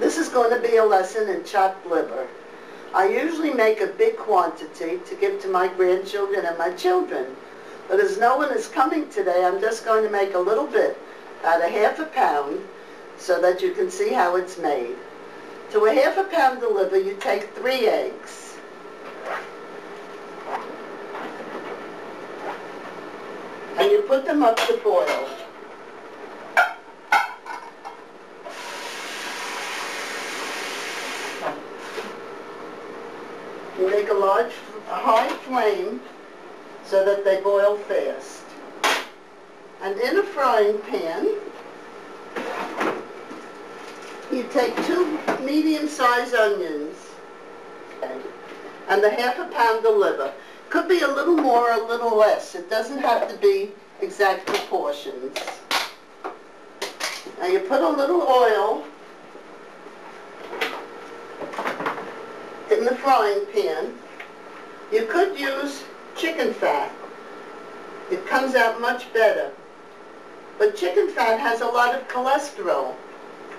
This is going to be a lesson in chopped liver. I usually make a big quantity to give to my grandchildren and my children. But as no one is coming today, I'm just going to make a little bit, about a half a pound, so that you can see how it's made. To a half a pound of liver, you take 3 eggs. And you put them up to boil. You make a high flame so that they boil fast. And in a frying pan, you take 2 medium-sized onions, okay, and a half a pound of liver. Could be a little more or a little less. It doesn't have to be exact proportions. Now you put a little oil in the frying pan. You could use chicken fat. It comes out much better. But chicken fat has a lot of cholesterol,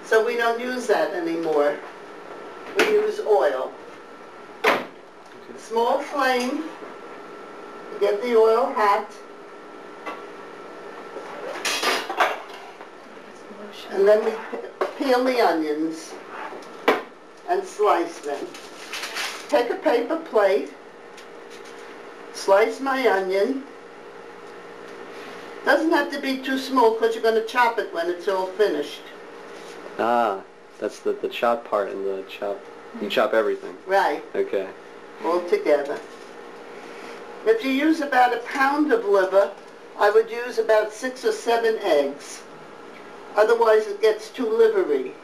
so we don't use that anymore. We use oil. Small flame, get the oil hot, and then we peel the onions and slice them. Take a paper plate, slice my onion. Doesn't have to be too small because you're going to chop it when it's all finished. Ah, that's the chop part and the chop. You chop everything. Right. Okay. All together. If you use about a pound of liver, I would use about 6 or 7 eggs. Otherwise it gets too livery.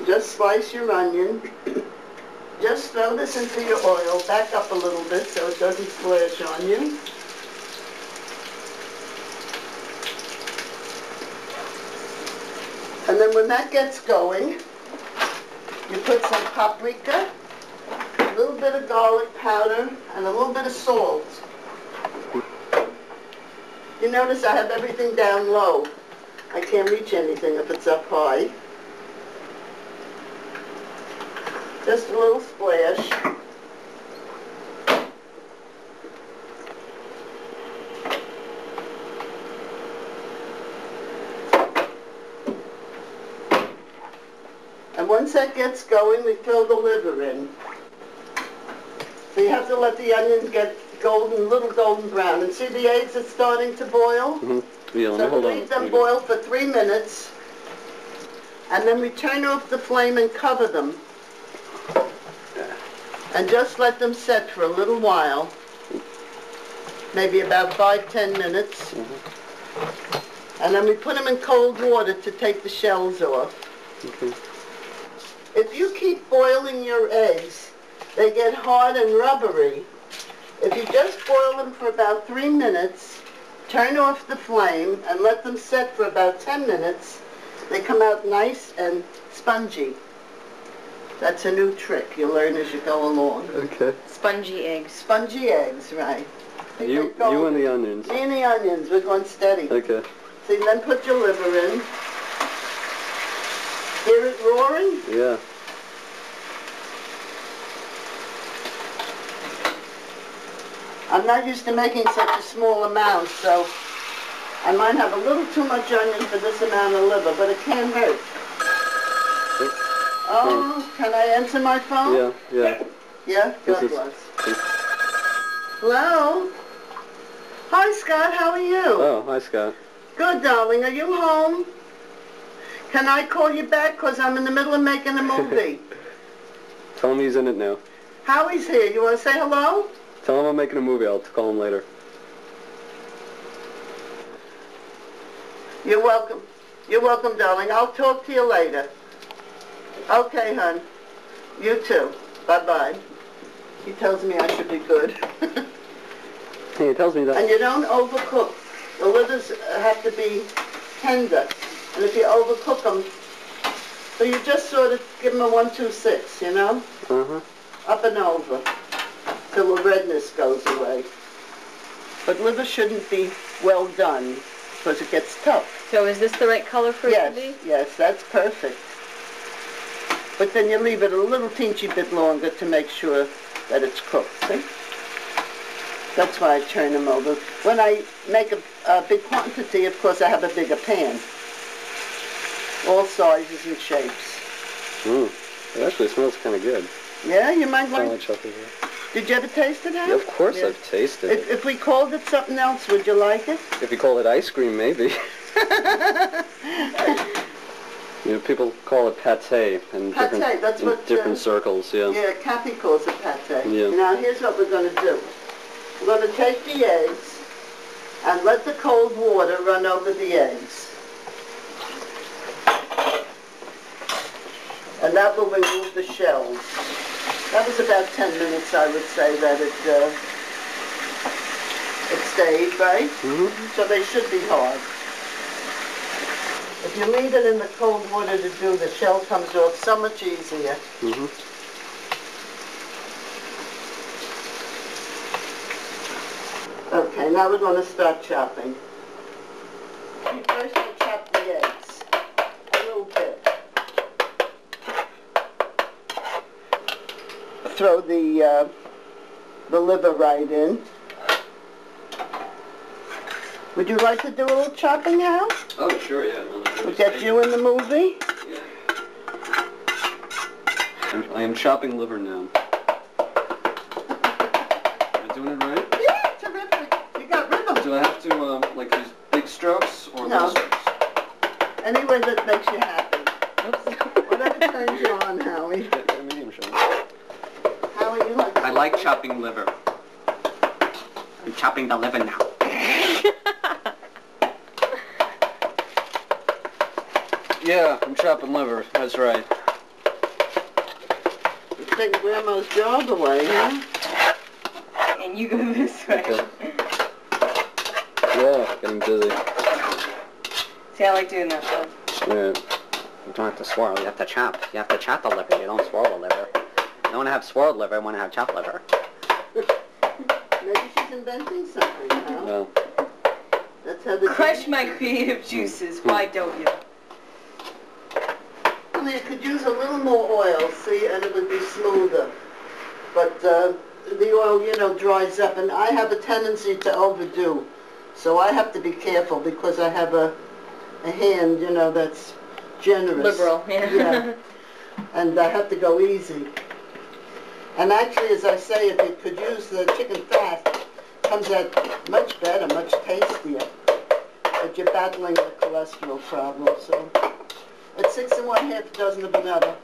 Just slice your onion. Just throw this into your oil. Back up a little bit so it doesn't splash on you. And then when that gets going, you put some paprika, a little bit of garlic powder, and a little bit of salt. You notice I have everything down low. I can't reach anything if it's up high. Just a little splash. And once that gets going, we throw the liver in. So you have to let the onions get golden, little golden brown. And see the eggs are starting to boil? Mm-hmm. Yeah, so we leave them boil for 3 minutes. And then we turn off the flame and cover them. And just let them set for a little while. Maybe about 5-10 minutes. Mm-hmm. And then we put them in cold water to take the shells off. Okay. If you keep boiling your eggs, they get hard and rubbery. If you just boil them for about 3 minutes, turn off the flame and let them set for about 10 minutes, they come out nice and spongy. That's a new trick you learn as you go along. Okay. Spongy eggs. Spongy eggs, right. You and the onions. Me and the onions, we're going steady. Okay. So you then put your liver in. Hear it roaring? Yeah. I'm not used to making such a small amount, so I might have a little too much onion for this amount of liver, but it can't hurt. Oh, can I answer my phone? Yeah, yeah. Yeah? God bless. Hello? Hi, Scott. How are you? Oh, hi, Scott. Good, darling. Are you home? Can I call you back? Because I'm in the middle of making a movie. Tell him he's in it now. Howie's here. You want to say hello? Tell him I'm making a movie. I'll call him later. You're welcome. You're welcome, darling. I'll talk to you later. Okay, hon. You too. Bye-bye. He tells me I should be good. Hey, he tells me that. And you don't overcook. The livers have to be tender. And if you overcook them, so you just sort of give them a 1-2-6, you know? Uh-huh. Up and over, till the redness goes away. But liver shouldn't be well done. because it gets tough. So is this the right color for it to be? Yes, yes, that's perfect. But then you leave it a little teensy bit longer to make sure that it's cooked, see? That's why I turn them over. When I make a big quantity, of course, I have a bigger pan. All sizes and shapes. It actually smells kind of good. Yeah, you might I like... like chocolate. Did you ever taste it, Hal? Yeah, of course Yeah. I've tasted it. If we called it something else, would you like it? If you call it ice cream, maybe. You know, people call it pâté in different circles, yeah. Yeah, Kathy calls it pâté. Yeah. Now, here's what we're going to do. We're going to take the eggs and let the cold water run over the eggs. And that will remove the shells. That was about 10 minutes, I would say, that it stayed, right? So they should be hard. If you leave it in the cold water to do, the shell comes off so much easier. Okay, now we're going to start chopping. First we'll chop the eggs a little bit. Throw the liver right in. Would you like to do a little chopping, Hal? Oh, sure, yeah. We'll get you in the movie. Yeah. I am chopping liver now. Am I doing it right? Yeah, terrific. You got rhythm. Do I have to, like, use big strokes or little strokes? Any way that makes you happy. Whatever turns you on, Howie. Get a medium show. Howie, you like... I like chopping liver. I'm chopping the liver now. Yeah, I'm chopping liver. That's right. You take Grandma's job away, huh? And you go this way. Okay. Yeah, getting dizzy. See, I like doing that though. Yeah. You don't have to swirl, you have to chop. You have to chop the liver, you don't swirl the liver. You don't want to have swirled liver, you want to have chopped liver. Maybe she's inventing something, huh? Well, That's how the... Crush my creative juices, why don't you? I mean, it could use a little more oil, see, and it would be smoother. But the oil, you know, dries up, and I have a tendency to overdo. So I have to be careful because I have a hand, you know, that's generous. Liberal, yeah. Yeah. And I have to go easy. And actually, as I say, if you could use the chicken fat, it comes out much better, much tastier. But you're battling the cholesterol problem, so... It's 6 1/2 dozen of another.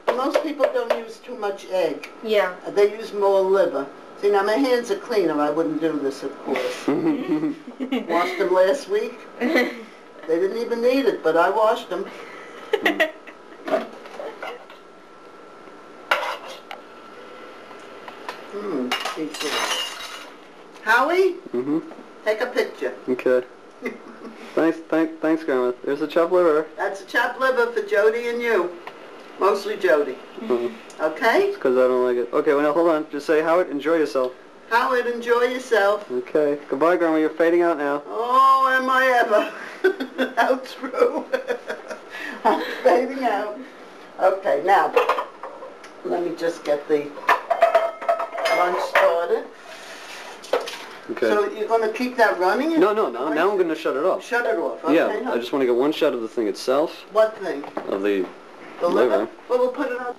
Most people don't use too much egg. Yeah. They use more liver. See, now my hands are cleaner. I wouldn't do this, of course. Washed them last week. They didn't even need it, but I washed them. Howie? Take a picture. okay. Thanks, Grandma. There's a chopped liver. That's a chopped liver for Jody and you. Mostly Jody. Okay? It's because I don't like it. Okay, well, now, hold on. Just say, Howard, enjoy yourself. Howard, enjoy yourself. Okay. Goodbye, Grandma. You're fading out now. Oh, am I ever? How true. I'm fading out. Okay, now, let me just get the lunch started. Okay. So you're going to keep that running? No. Now I'm going to shut it off. Shut it off. Okay, Yeah, I just want to get one shot of the thing itself. What thing? Of the The liver. Well, we'll put it on.